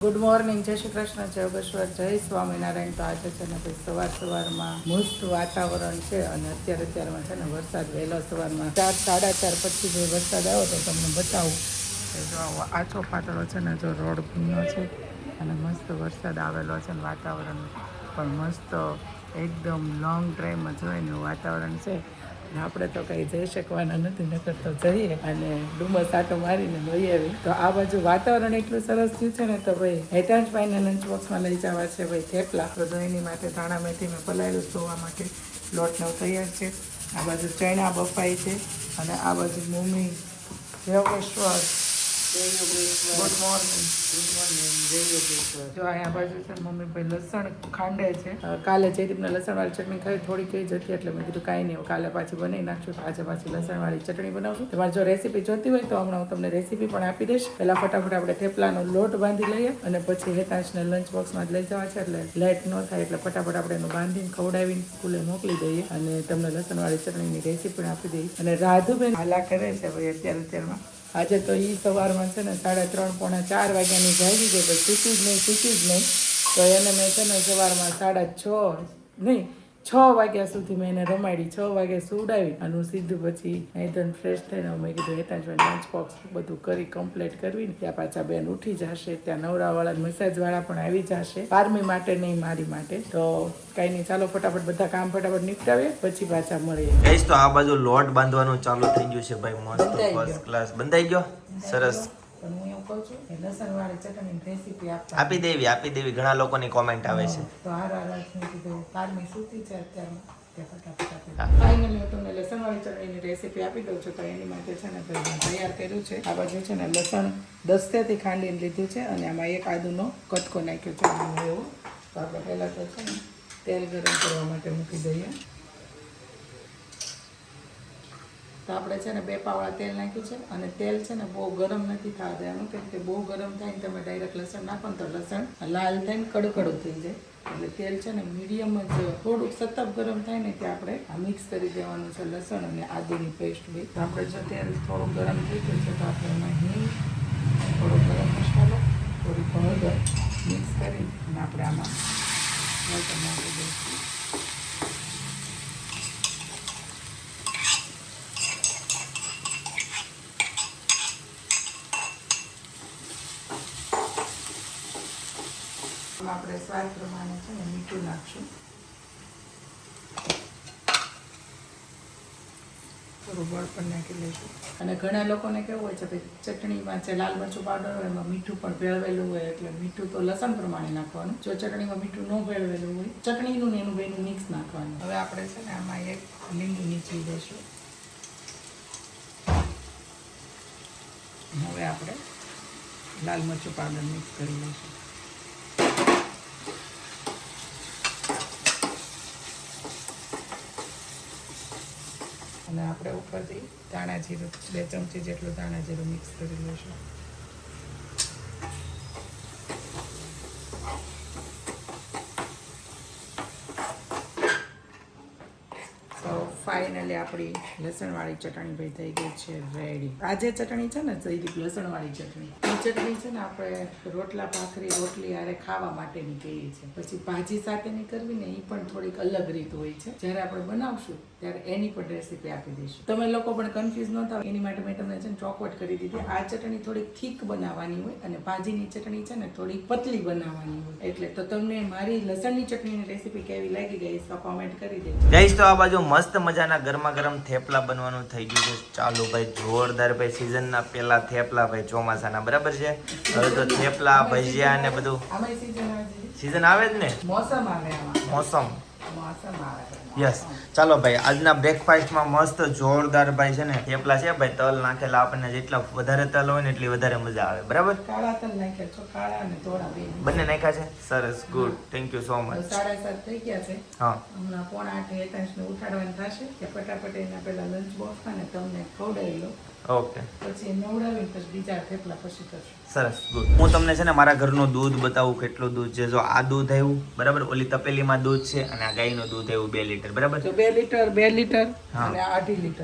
Good morning, જય શ્રી કૃષ્ણ, જય બશ્વર, જય સ્વામિનારાયણ. તો આજે છે ને ભાઈ સવારમાં મસ્ત વાતાવરણ છે અને અત્યારમાં છે ને વરસાદ વહેલો સવારમાં 4-4:30 પછી જો વરસાદ આવ્યો તો તમને બતાવું. જો આછો પાતળો છે ને જો રોડ ભીનો છે અને મસ્ત વરસાદ આવેલો છે ને વાતાવરણ પણ મસ્ત એકદમ લોંગ ડ્રાઈવમાં જોઈને એવું વાતાવરણ છે. આપણે તો કંઈ જઈ શકવાના નથી, નકર તો જઈએ અને ડુમસ આટો મારીને લઈ આવી. તો આ બાજુ વાતાવરણ એટલું સરસ થયું છે ને તો ભાઈ હેતાંશભાઈને લંચ બોક્સમાં લઈ જવા છે ભાઈ થેપલા. તો એની માટે ધાણા મેથી મેં પલાળ્યું ધોવા માટે, લોટ નવ તૈયાર છે. આ બાજુ ચણા બફાઈ છે અને આ બાજુ મમ્મી યોગેશ્વર ગુડ મોર્નિંગ જો અહીંયા બાજુ છે મમ્મી ભાઈ લસણ ખાંડે છે. કાલે જયદીપને લસણવાળી ચટણી ખાઈ થોડીક જ હતી એટલે મેં કીધું કાંઈ નહીં, કાલે પાછી બનાવી નાખશું. તો આજે પાછી લસણવાળી ચટણી બનાવશું. તમારે જો રેસીપી જોતી હોય તો હમણાં હું તમને રેસીપી પણ આપી દઈશ. પહેલાં ફટાફટ આપણે થેપલાનો લોટ બાંધી લઈએ અને પછી હેતાંશને લંચ બોક્સમાં જ લઈ જવા છે એટલે લેટ ન થાય એટલે ફટાફટ આપણે એનું બાંધીને ખવડાવીને સ્કૂલે મોકલી દઈએ અને તમને લસણવાળી ચટણીની રેસીપી પણ આપી દઈએ. અને રાધુબેન હાલા કરે છે ભાઈ અત્યારમાં. આજે તો એ સવારમાં છે ને 3:30-4 વાગ્યાની જાગી ગઈ, તો સૂતી જ નહીં. તો એને મેં છે ને સવારમાં 6 વાગ્યા સુધી મેં એને રમાડી, 6 વાગે સુવડાવી અને હું સીધું પછી એકદમ ફ્રેશ થઈને મેં કીધું હેતાંશભાઈ લંચ બોક્સ બધું કરી કમ્પ્લીટ કરવીને ત્યાં પાછા બેન ઉઠી જશે. ત્યાં નવરાવાળા મસાજવાળા પણ આવી જશે, આર્મી માટે નહીં મારી માટે. તો કાંઈ નહીં, ચાલો ફટાફટ બધા કામ ફટાફટ નિપટાવીએ પછી પાછા મળીએ. ગાઈસ તો આ બાજુ લોટ બાંધવાનું ચાલુ થઈ ગયું છે ભાઈ, મસ્ત ફર્સ્ટ ક્લાસ બંધાઈ ગયો, સરસ. પણ હું એવું કહું છું કે લસણવાળી ચટણીની રેસીપી આપી દેવી ઘણા લોકોની કોમેન્ટ આવે છે. તો હારા કીધું કારની સૂતી છે અત્યારમાં, ફાઇનલી હું તમને લસણવાળી ચટણીની રેસીપી આપી દઉં છું. તો એની માટે છે ને ભાઈ તૈયાર કર્યું છે. આ બાજુ છે ને લસણ 10 થી ખાંડીને લીધું છે અને આમાં એક આદુનો કટકો નાખ્યો છે એવું. તો આપણે પહેલાં તો છે ને તેલ ગરમ કરવા માટે મૂકી દઈએ. તો આપણે છે ને 2 પાવડા તેલ નાખ્યું છે અને તેલ છે ને બહુ ગરમ નથી થવા દેવાનું, કેમ કે બહુ ગરમ થાય ને તમે ડાયરેક્ટ લસણ નાખો ને તો લસણ લાલ થઈને કડકડું થઈ જાય. એટલે તેલ છે ને મીડિયમ જ થોડુંક સતત ગરમ થાય ને ત્યાં આપણે આ મિક્સ કરી દેવાનું છે લસણ અને આદુની પેસ્ટ બી. તો આપણે જો તેલ થોડું ગરમ થઈ ગયું છે તો આપણે એમાં હિંગ, થોડો ગરમ મસાલો, થોડી હળદર મિક્સ કરી અને આપણે આમાં લસણ નાખી દઈશું. આપણે સ્વાદ પ્રમાણે છે ને મીઠું નાખશું, થોડું ગોળ પણ નાખી લઈશું. અને ઘણા લોકોને કેવું હોય છે કે ચટણીમાં છે લાલ મરચું પાવડર હોય એમાં મીઠું પણ ભેળવેલું હોય, એટલે મીઠું તો લસણ પ્રમાણે નાખવાનું. જો ચટણીમાં મીઠું ન ભેળવેલું હોય, ચટણીનું ને એનું બેનું મિક્સ નાખવાનું. હવે આપણે છે ને આમાં એક લીંબુ નીચવી દઈશું. હવે આપણે લાલ મરચું પાવડર મિક્સ કરી લઈશું. અને આપણે ઉપરથી ધાણા જીરું 2 ચમચી જેટલું ધાણા જીરું મિક્સ કરી લઈશું. તો ફાઇનલી આપણી લસણવાળી ચટણી ભાઈ થઈ ગઈ છે રેડી. આ જે ચટણી છે ને જયદીપ લસણવાળી ચટણી, એ ચટણી છે ને આપણે રોટલા ભાખરી રોટલી આરે ખાવા માટેની કહીએ છીએ. પછી ભાજી સાથેની કરવી ને એ પણ થોડીક અલગ રીત હોય છે. જ્યારે આપણે બનાવશું ત્યારે એની પણ રેસીપી આપી દઈશું. તમે લોકો પણ કન્ફ્યુઝ ન થાવ એની માટે મેં તમને છે ને ચોકવટ કરી દીધી. આ ચટણી થોડીક થીક બનાવવાની હોય અને ભાજીની ચટણી છે ને થોડી પતલી બનાવવાની હોય. એટલે તો તમને મારી લસણની ચટણીની રેસીપી કેવી લાગી ગઈ તો કોમેન્ટ કરી દેજો. ગાઈસ તો આ બાજુ મસ્ત મજાના ગરમા ગરમ થેપલા બનવાનું થઈ ગયું છે ચાલુ ભાઈ, જોરદાર ભાઈ. સિઝનના પહેલા થેપલા ભાઈ ચોમાસાના, બરાબર છે. હવે તો થેપલા ભજીયા ને બધું સીઝન આવે જ ને, મોસમ આવે, મોસમ આવે. યસ. ચાલો ભાઈ આજના બ્રેકફાસ્ટમાં મસ્ત જોરદાર ભાઈ છે ને થેપલા છે ભાઈ. તલ નાખેલા, આપણને જેટલા વધારે તલ હોય ને એટલી વધારે મજા આવે, બરાબર. કાળા તલ નાખ્યા છો, કાળા અને ધોળા બંને નાખ્યા છે, સરસ, good, thank you so much. 7:30 થઈ ગયા છે. હા, હમણાં 7:45 હેતાંશને ઉઠાડવાનું થશે કે ફટાફટ એના પહેલા લંચ બોક્સમાં ને તમને ખવડાવી લો. ઓકે, પછી નવડાવીને પછી બીજા થેપલા પછી કરશું. સરસ, ગુડ. હું તમને છે ને મારા ઘરનું દૂધ બતાવું કેટલું દૂધ છે. જો આ દૂધ આવ્યું, બરાબર, ઓલી તપેલીમાં દૂધ છે અને આ ગાયનું દૂધ આવ્યું 2 લીટર, બરાબર. તો 2 લીટર અને 2.5 લીટર.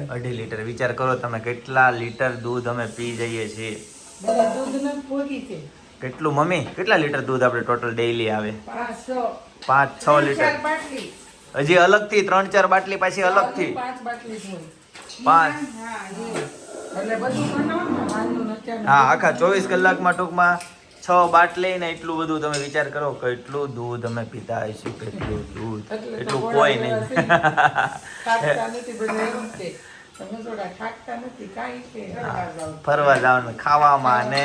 2.5 લીટર. વિચાર કરો તમે કેટલા લીટર દૂધ અમે પી જઈએ છીએ. બધા દૂધ ન ભોગી છે. કેટલું મમ્મી કેટલા લીટર દૂધ આપણે ટોટલ ડેઈલી આવે 5-6 5-6 લીટર બાટલી હજી અલગથી 3-4 બાટલી પાછી અલગથી 5 બાટલી જ હોય 5 હા એટલે બધું બનાવવાનું હાલનું અત્યારે હા આખા 24 કલાકમાં ટૂંકમાં 6 બાટલી ને એટલું બધું તમે વિચાર કરો કેટલું દૂધ અમે પીતા હશું કેટલું દૂધ એટલે તો એટલું ઘોડા કોઈ જેવા નહીં છે. થાકતા નથી બધું એવું જ છે તમે થોડા થાકતા નથી કાંઈ છે બહાર જાઓ. ફરવા જવાનું ખાવામાં ને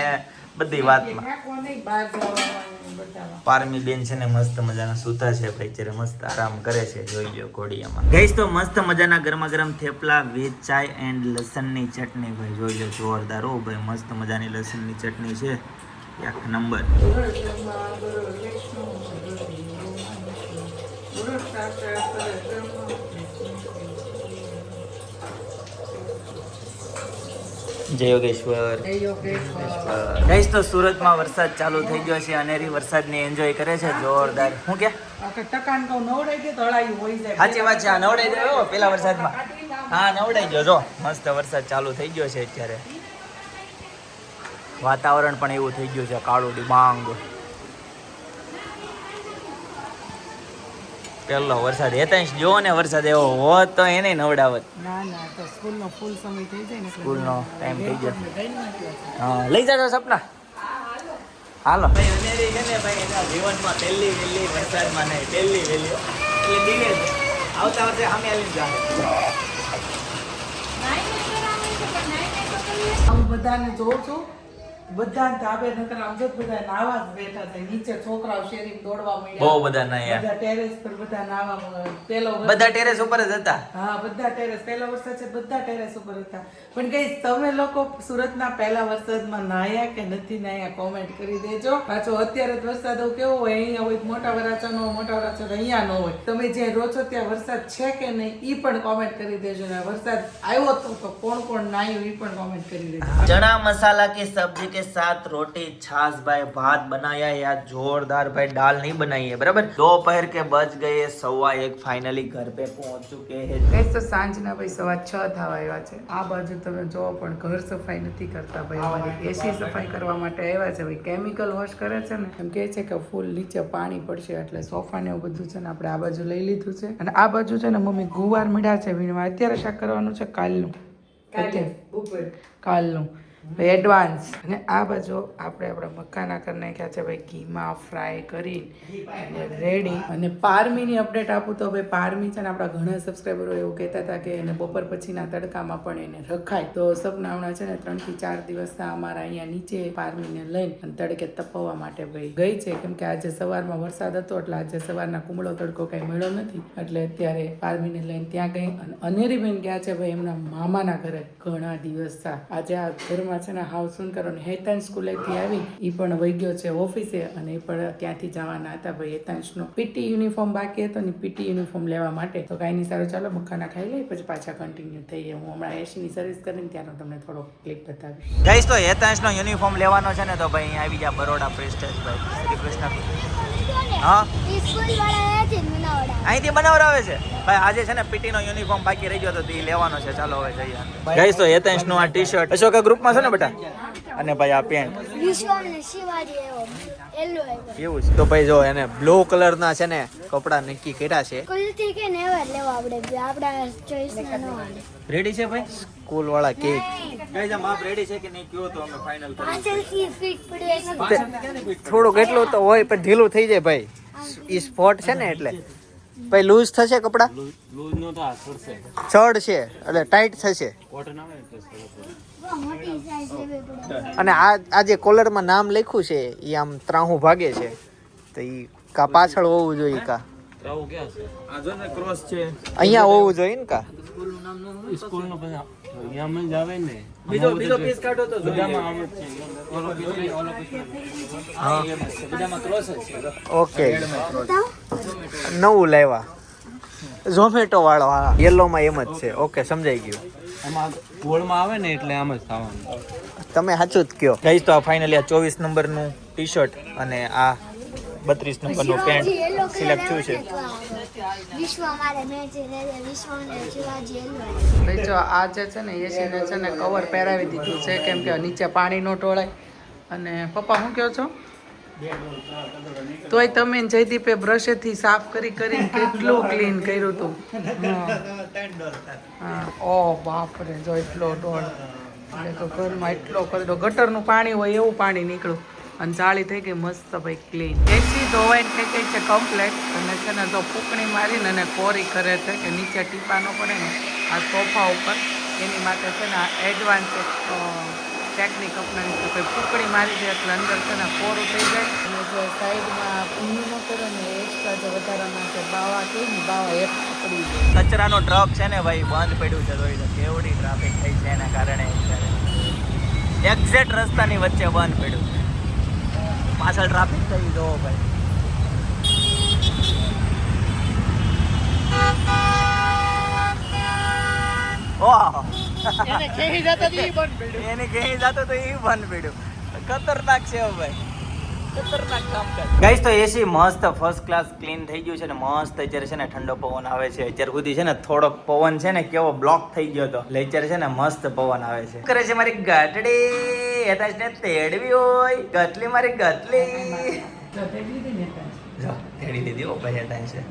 બધી વાતમાં થાકવા નહીં, બહાર જવાનું બધામાં. પારમી બેન છે ને મસ્ત મજાના સૂતા છે ભાઈ જ્યારે મસ્ત આરામ કરે છે જોઈ લો ઘોડિયામાં ગઈશ તો મસ્ત મજાના ગરમા ગરમ થેપલા વિથ ચાય એન્ડ લસણની ચટણી ભાઈ જોઈ લો જોરદાર હો ભાઈ મસ્ત મજાની લસણની ચટણી છે એક નંબર જય યોગેશ્વર ગઈશ તો સુરતમાં વરસાદ ચાલુ થઈ ગયો છે અનેરી વરસાદને એન્જોય કરે છે જોરદાર શું કે ટકાન કહું નવડાઈ દે તો હળાયું હોય જાય. સાચી વાત છે આ નવડાઈ ગયો પેલા વરસાદમાં હા નવડાઈ ગયો જો મસ્ત વરસાદ ચાલુ થઈ ગયો છે અત્યારે વાતાવરણ પણ એવું થઈ ગયું છે કાળું ડિબાંગ પેલો વરસાદ હેતાંશ જો ને વરસાદ એવો હોત તો એને નવડાવત ના ના તો સ્કૂલનો ફૂલ સમય થઈ જાય ને એટલે સ્કૂલનો ટાઈમ થઈ ગયો ગઈ નથી. હા લઈ જાજો સપના હાલો ભાઈ અનેરી છે ને ભાઈ એના જીવનમાં પહેલી વહેલી વરસાદમાં નહીં પહેલી વહેલી એટલે દિને આવતા વર્ષે સામે આવીને જાય હું બધાને જોઉં છું બધાને ધાબે નકર આમ જો બધા નાવા જ બેઠા છે નીચે છોકરાઓ શેરી દોડવા બહુ મળ્યા બધા ના યાર બધા ટેરેસ પર બધા નાવા પેલો બધા ટેરેસ ઉપર જ હતા હા બધા ટેરેસ પહેલા વરસાદ છે બધા ટેરેસ ઉપર હતા પણ કઈ તમે લોકો સુરતના પહેલા વરસાદમાં નાહ્યા કે નથી નાહ્યા કોમેન્ટ કરી દેજો પાછો અત્યારે જ વરસાદ કેવો હોય અહીંયા હોય મોટા વરાછાનો મોટા વરાછા અહીંયા ન હોય તમે જે રહો છો ત્યાં વરસાદ છે કે નહીં ઈ પણ કોમેન્ટ કરી દેજો ને વરસાદ આવ્યો તો કોણ કોણ નાહ્યું ઈ પણ કોમેન્ટ કરી દેજો चना मसाला की सब्जी के साथ रोटी छाछ भाई भात बनाया या जोरदार भाई दाल नहीं बनाई है बराबर दोपहर के बज गए 1:15 फाइनली घर पे पहुंच चुके हैं ગઈસ તો સાંજના ભાઈ 6:15 થવા આવ્યા છે આ બાજુ તમે જો પણ ઘર સફાઈ નથી કરતા ભાઈ અમારી એસી સફાઈ કરવા માટે આવ્યા છે ભાઈ કેમિકલ વોશ કરે છે ને એમ કહે છે કે ફૂલ નીચે પાણી પડશે એટલે સોફા ને એવું બધું છે ને આપણે આ બાજુ લઈ લીધું છે અને આ બાજુ છે ને મમ્મી ગુવાર મીઠા છે વીણવા અત્યારે શાક કરવાનું છે કાલનું કાલનું એડવાન્સ અને આ બાજુ આપણે આપણા મકાના કરી નાખ્યા છે ભાઈ ઘીમાં ફ્રાય કરી અને રેડી અને પારમીની અપડેટ આપું તો ભાઈ પારમી છે ને આપણા ઘણા સબસ્ક્રાઈબરો એવું કહેતા હતા કે એને બપોર પછીના તડકામાં પણ એને રખાય તો સપના હમણાં છે ને 3 થી 4 દિવસ અમારા અહીંયા નીચે પારમીને લઈને અને તડકે તપવા માટે ભાઈ ગઈ છે કેમ કે આજે સવારમાં વરસાદ હતો એટલે આજે સવારના કુમળો તડકો કાંઈ મળ્યો નથી એટલે અત્યારે પારમીને લઈને ત્યાં ગઈ અને અનેરીબેન ગયા છે ભાઈ એમના મામાના ઘરે ઘણા દિવસ થયા આજે આ ઘરમાં છે ને હાઉસ શું કરો ને હેતાંશ સ્કૂલેથી આવી એ પણ વહી ગયો છે ઓફિસે અને એ પણ ત્યાંથી જવાના હતા ભાઈ હેતાંશનો પીટી યુનિફોર્મ બાકી હતો ને પીટી યુનિફોર્મ લેવા માટે તો કાંઈ નહીં સારું ચાલો મખાના ખાઈ લઈએ પછી પાછા કન્ટિન્યુ થઈએ હું હમણાં એસીની સર્વિસ કરીને ત્યાંનો તમને થોડો ક્લિપ બતાવીશ ગાઈસ તો હેતાંશનો યુનિફોર્મ લેવાનો છે ને તો ભાઈ અહીં આવી જા બરોડા પ્રેસ્ટેજ ભાઈ શ્રી કૃષ્ણ હા અહીંથી બનાવડાવે છે ભાઈ આજે છે ને પીટી નો યુનિફોર્મ બાકી રહી ગયો તો એ લેવાનો છે ચાલો હવે જઈએ ગાઈસ તો હેતાંશ નું આ ટી શર્ટ અશોક ગ્રુપમાં છે ને બેટા અને ભાઈ આ પેન્ટ એવું છે તો ભાઈ જો એને બ્લુ કલર ના છે ને કપડા નક્કી કર્યા છે રેડી છે ભાઈ સ્કૂલ વાળા કે ગાઈસ આમ આપ રેડી છે કે નહીં કયો તો અમે ફાઇનલ થોડું કેટલું તો હોય પણ ઢીલું થઈ જાય ભાઈ ઈ સ્પોટ છે ને એટલે ભાઈ લૂઝ થશે કપડા લૂઝ નો તો છોડશે ચડ છે એટલે ટાઈટ થશે કોટન આવે એટલે અને આ જે કોલરમાં નામ લખ્યું છે એ આમ ત્રાહું ભાગે છે તો એ કા પાછળ હોવું જોઈએ કા રાવ ક્યાં છે આ જો ને ક્રોસ છે અહીંયા હોવું જોઈએ ને કા સ્કૂલ નો પછી અહીંયા જ આવે ને બીજો પીસ કાઢો તો બધામાં આવે છે ઓલો પીસ હા બધામાં ક્રોસ જ છે ઓકે નવું લાવ્યા ઝોમેટો વાળો હા યલો માં એમ જ છે ઓકે સમજાઈ ગયું આમાં ગોળમાં આવે ને એટલે આમ જ થવાનું તમે સાચું જ કયો ગાઈસ તો આ ફાઇનલી આ 24 નંબરનું ટી શર્ટ અને આ 32 નંબરનું પેન્ટ સિલેક્ટ થયું છે ભાઈ જો આ જે છે ને એસીને છે ને કવર પહેરાવી દીધું છે કેમ કે નીચે પાણી ન ઢોળાય અને પપ્પા શું કહો છો તોય તમે ને જયદીપે બ્રશેથી સાફ કરીને કેટલું ક્લીન કર્યું હતું. હા ઓ બાપરે જો એટલો ડોળ એટલે તો ઘરમાં એટલો કરી દો. ગટરનું પાણી હોય એવું પાણી નીકળ્યું અને જાળી થઈ ગઈ મસ્ત ભાઈ ક્લીન. એસી ધોવાઈને થઈ ગઈ છે કમ્પ્લેટ અને છે ને તો ફૂંકણી મારીને અને કોરી કરે છે કે નીચે ટીપા ન પડે ને આ સોફા ઉપર એની માટે છે ને એડવાન્સ ટેકનિક અપનાવી છે. કોઈ ફૂંકણી મારી દે એટલે અંદર છે ને કોરું થઈ જાય અને જો સાઈડમાં ઊંધું ન કરે ને એક્સ્ટ્રા જે વધારાના જે બાવા કહે ને બાવા એક પકડી જાય. કચરાનો ટ્રક છે ને ભાઈ બંધ પડ્યું છે જોઈ લો કેવડી ટ્રાફિક થઈ છે એના કારણે એક્ઝેક્ટ રસ્તાની વચ્ચે બંધ પડ્યું છે. પાછળ ટ્રાફિક થઈ જોવો ભાઈ. ઓહ એને કેહી જતો તો ઈ બંધ પડ્યું. ખતરનાક છે ભાઈ, ખતરનાક કામ કરે. ગાઈસ તો એસી મસ્ત ફર્સ્ટ ક્લાસ ક્લીન થઈ ગયું છે ને મસ્ત અત્યારે છે ને ઠંડો પવન આવે છે. અત્યાર સુધી છે ને થોડોક પવન છે ને કેવો બ્લોક થઈ ગયો હતો એટલે અત્યારે છે ને મસ્ત પવન આવે છે. કરે છે મારી ગાટડી એતાજને તેડવી હોય ગટલી મારી ગટલી જો તેડી દીધી ઓ ભાઈ એતાજ છે.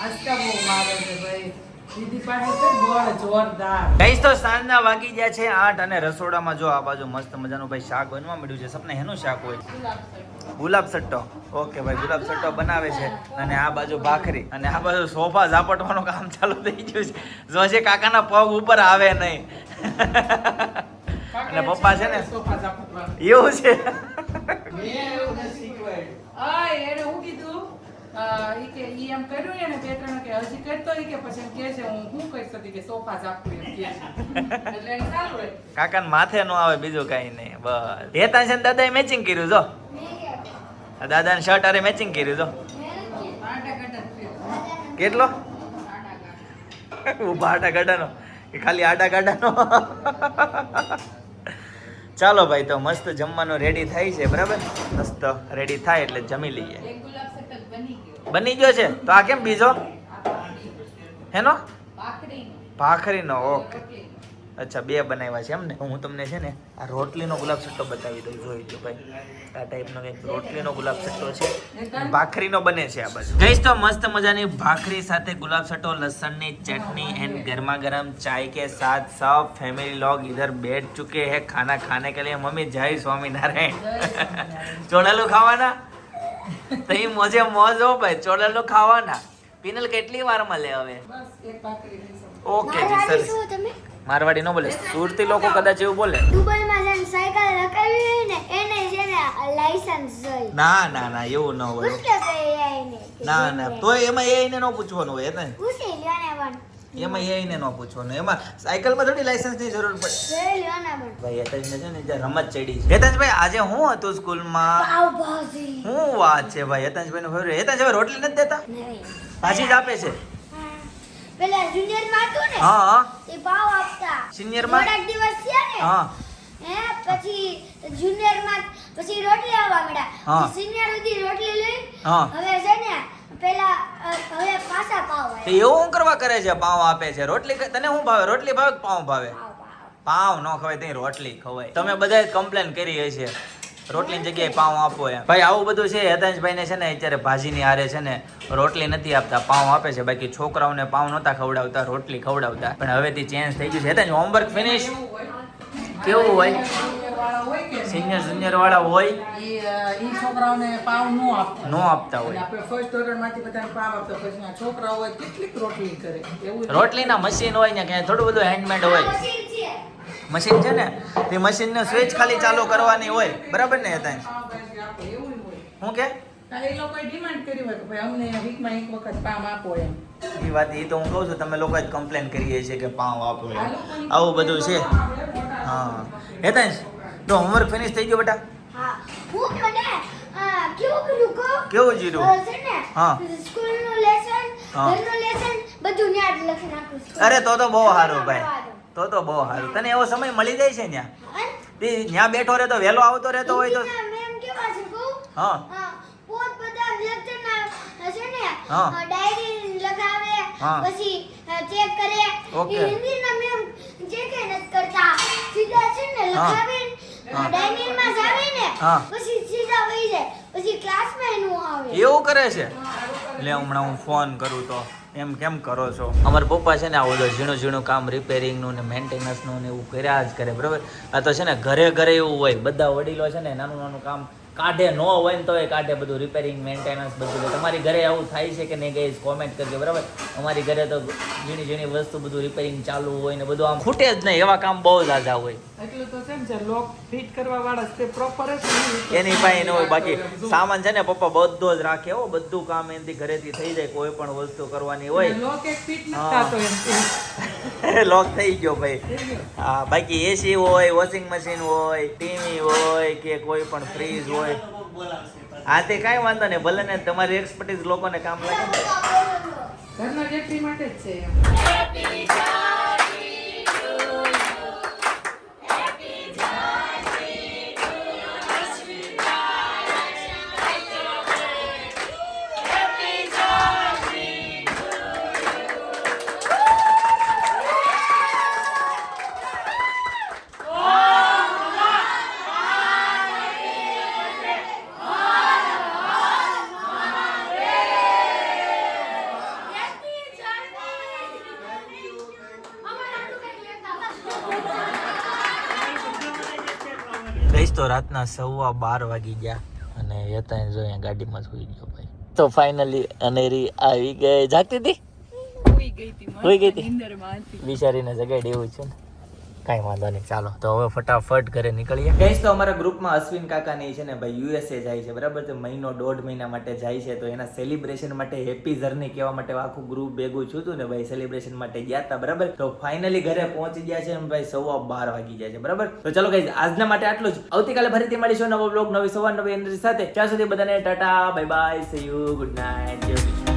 આજકા બહુ મારે છે ભાઈ. દીદી પાસે છે ગોળ જોરદાર. ગાઈસ તો સાંજના વાગી ગયા છે 8 અને રસોડામાં જો આ બાજુ મસ્ત મજાનું ભાઈ શાક બનવા મળ્યું છે. સપને હેનું શાક હોય? ગુલાબ સટ્ટો. ઓકે ભાઈ ગુલાબ સટ્ટો બનાવે છે અને આ બાજુ ભાખરી અને આ બાજુ સોફા ઝાપટવાનું કામ ચાલુ થઈ ગયું છે. જો છે કાકાના પગ ઉપર આવે નહીં અને પપ્પા છે ને સોફા ઝાપટવા એવું છે. એને હું કીધું ઈ કે ઈ એમ કર્યું એને બે ત્રણ કે હજી કરતો ઈ કે પછી એમ કે છે હું શું કરી શકતી કે સોફા ઝાપું એમ કે છે એટલે એને સારું હોય. કાકાને માથે નો આવે બીજું કઈ નહીં બસ. હેતા છે દાદાએ મેચિંગ કર્યું જો દાદાને શર્ટ અરે મેચિંગ કર્યું જો કેટલો ઉભા આટા ગાડાનો કે ખાલી આટા ગાડાનો. ચાલો ભાઈ તો મસ્ત જમવાનું રેડી થાય છે બરાબર. મસ્ત રેડી થાય એટલે જમી લઈએ. બની ગયો છે તો આ કેમ બીજો હેનો ભાખરીનો? ઓકે અચ્છા બે બનાવ્યા છે એમ ને. હું તમને છે ને આ રોટલીનો ગુલાબ સટ્ટો બતાવી દઉં જોઈ લો ભાઈ. આ ટાઈપનો એક રોટલીનો ગુલાબ સટ્ટો છે ભાખરીનો બને છે આ બાજુ. ગઈસ તો મસ્ત મજાની ભાખરી સાથે ગુલાબ સટ્ટો લસણની ચટણી એન્ડ ગરમા ગરમ ચાय के साथ सब फैमिली लोग इधर बैठ चुके हैं खाना खाने के लिए. मम्मी जय स्वामीनारायण. ચોળેલું ખાવાના તો એ મોજે મોજ હો ભાઈ. ચોળેલું ખાવાના. પિનલ કેટલી વાર મળે હવે? બસ એક ભાખરી લઈશું. ઓકે જી સરસ. મારવાડી નો બોલે, સુરતી લોકો કદાચ એવું બોલે. દુબઈમાં જઈને સાયકલ રખાવી હોય ને એને છે ને લાયસન્સ જોઈ. ના ના ના એવું ન હોય. પૂછતો તો એને ના ના તો એમાં એને ન પૂછવાનું હોય ને. પૂછી લ્યો ને પણ એમાં એને ન પૂછવાનું. એમાં સાયકલમાં થોડી લાયસન્સની જરૂર પડે. જોઈ લ્યો ને પણ ભાઈ હેતાંશને છે ને જ્યાં રમત ચડી છે. હેતાંશભાઈ આજે હું હતું સ્કૂલમાં? પાવભાજી. શું વાત છે ભાઈ. હેતાંશભાઈ નું ફેવરેટ. હેતાંશભાઈ રોટલી નથી દેતા? નહીં. ભાજી જ આપે છે. પેલા જુનિયર માં હતું ને હા હા એ પાવ આપતા. Senior માં? થોડાક દિવસ થયા ને હા પછી જુનિયર માં પછી રોટલી આવવા હા. મળ્યા. સિનિયર સુધી રોટલી લઈ હા. હવે છે ને પેલા હવે પાછા પાવ તો એવું હું કરવા કરે છે? પાવ આપે છે. રોટલી તને શું ભાવે? રોટલી ભાવે કે પાવ ભાવે? પાવ ન ખવાય તો રોટલી ખવાય. તમે બધાએ કમ્પ્લેન કરી હશે રોટલીની જગ્યાએ પાવ આપો એમ. ભાઈ આવું બધું છે. હેતાંશભાઈ ને છે ને અત્યારે ભાજીની હારે છે ને રોટલી નથી આપતા, પાવ આપે છે. બાકી છોકરાઓને પાવ નહોતા ખવડાવતા, રોટલી ખવડાવતા. પણ હવેથી ચેન્જ થઈ ગયું છે. હેતાંશ હોમવર્ક ફિનિશ કેવું હોય? વાળા હોય કે સિનિયર જુનિયર વાળા હોય ઈ છોકરાઓને પાવ નો આપતા. નો આપતા અને હોય. આપણે ફર્સ્ટ ધોરણમાંથી બધાને પાવ આપતા. પછી આ છોકરાઓ હોય કેટલીક રોટલી કરે એવું રોટલીના મશીન હોય ને ક્યાંય થોડું બધું હેન્ડમેડ હોય. મશીન છે. મશીન છે ને તે મશીનને સ્વિચ ખાલી ચાલુ કરવાની હોય બરાબર ને હેતાંશ? પાવભાજી આપો એવું હોય. હું કે એ લોકોએ ડિમાન્ડ કરી હોય કે ભાઈ અમને વીકમાં એક વખત પાવ આપો એમ. એ વાત એ તો હું કહું છું તમે લોકો જ કમ્પ્લેન કરીએ છીએ કે પાવ આપો એમ. આવું બધું છે. હા હેતાંશ તો હોમવર્ક ફિનિશ થઈ ગયો બેટા? હા હું મને કેવું કરું કહો કેવું જીરું? છે ને હા. સ્કૂલનું લેસન હા. ઘરનું લેસન બધું ન્યા જ લખી નાખું છું. અરે તો બહુ સારું ભાઈ. તો બહુ સારું. તને એવો સમય મળી જાય છે ત્યાં? તે ત્યાં બેઠો રહેતો વહેલો આવતો રહેતો હોય તો? મેમ કેવા છે કહું હા પોત બધા લેક્ચરના છે ને હા. ડાયરી લગાવે હા. પછી ચેક કરે. ઓકે. એ હિન્દીના મેમ જે કે નથી કરતા સીધા છે ને હા. લખાવે ડાઇનિંગ માં જાવે ને હા. પછી સીધા વહી જાય પછી ક્લાસમાં એનું આવે એવું કરે છે લે હમણાં હું ફોન કરું તો એમ કેમ કરો છો અમારા પપ્પા છે ને આવું બધું ઝીણું ઝીણું કામ રિપેરિંગનું ને મેન્ટેનન્સનું ને એવું કર્યા જ કરે બરાબર આ તો છે ને ઘરે ઘરે એવું હોય બધા વડીલો છે ને નાનું નાનું કામ કાઢે ન હોય ને તો એ કાઢે બધું રિપેરિંગ મેન્ટેનન્સ બધું તમારી ઘરે આવું થાય છે કે નહીં ગઈ કોમેન્ટ કરજો બરાબર અમારી ઘરે તો ઝીણી ઝીણી વસ્તુ બધું રિપેરિંગ ચાલુ હોય ને બધું આમ ખૂટે જ નહીં એવા કામ બહુ ઝાઝા હોય એટલું તો છે ને જે લોક ફિટ કરવા વાળા છે તે પ્રોપર જ નહીં. એની પાસે ન હોય બાકી સામાન છે ને પપ્પા બધો જ રાખે હો બધું કામ એનાથી ઘરેથી થઈ જાય કોઈ પણ વસ્તુ કરવાની હોય લોક એક ફિટ નથી થતો એમ લોક થઈ ગયો ભાઈ હા બાકી એસી હોય વોશિંગ મશીન હોય ટીવી હોય કે કોઈ પણ ફ્રીજ હોય હા તે કાંઈ વાંધો નહીં ભલે ને તમારી એક્સપર્ટીઝ લોકોને કામ લાગે ને. ઘરના વ્યક્તિ માટે જ છે એમ. ગઈશ તો રાતના 12:15 વાગી ગયા અને યતાને જો અહીંયા ગાડીમાં સુઈ ગયો ભાઈ તો ફાઇનલી અનેરી આવી ગઈ જાગતી હતી હોઈ ગઈ હતી બિચારીને જગાડી એવું છે ને કાંઈ વાંધો નહીં ચાલો તો હવે ફટાફટ ઘરે નીકળીએ ગઈશ તો અમારા ગ્રુપમાં અશ્વિન કાકાની છે ને ભાઈ યુએસએ જાય છે બરાબર તો મહિનો 1.5 મહિના માટે જાય છે તો એના સેલિબ્રેશન માટે હેપી જર્ની કહેવા માટે આખું ગ્રુપ ભેગું છું હતું ને ભાઈ સેલિબ્રેશન માટે ગયા હતા બરાબર તો ફાઇનલી ઘરે પહોંચી ગયા છે ભાઈ 12:15 વાગી જાય છે બરાબર તો ચલો ગાઈઝ આજના માટે આટલું જ આવતીકાલે ફરીથી મળીશું નવો બ્લોગ નવી સવાર નવી એનર્જી સાથે ત્યાં સુધી બધાને Tata bye bye see you good night જય શ્રી કૃષ્ણ.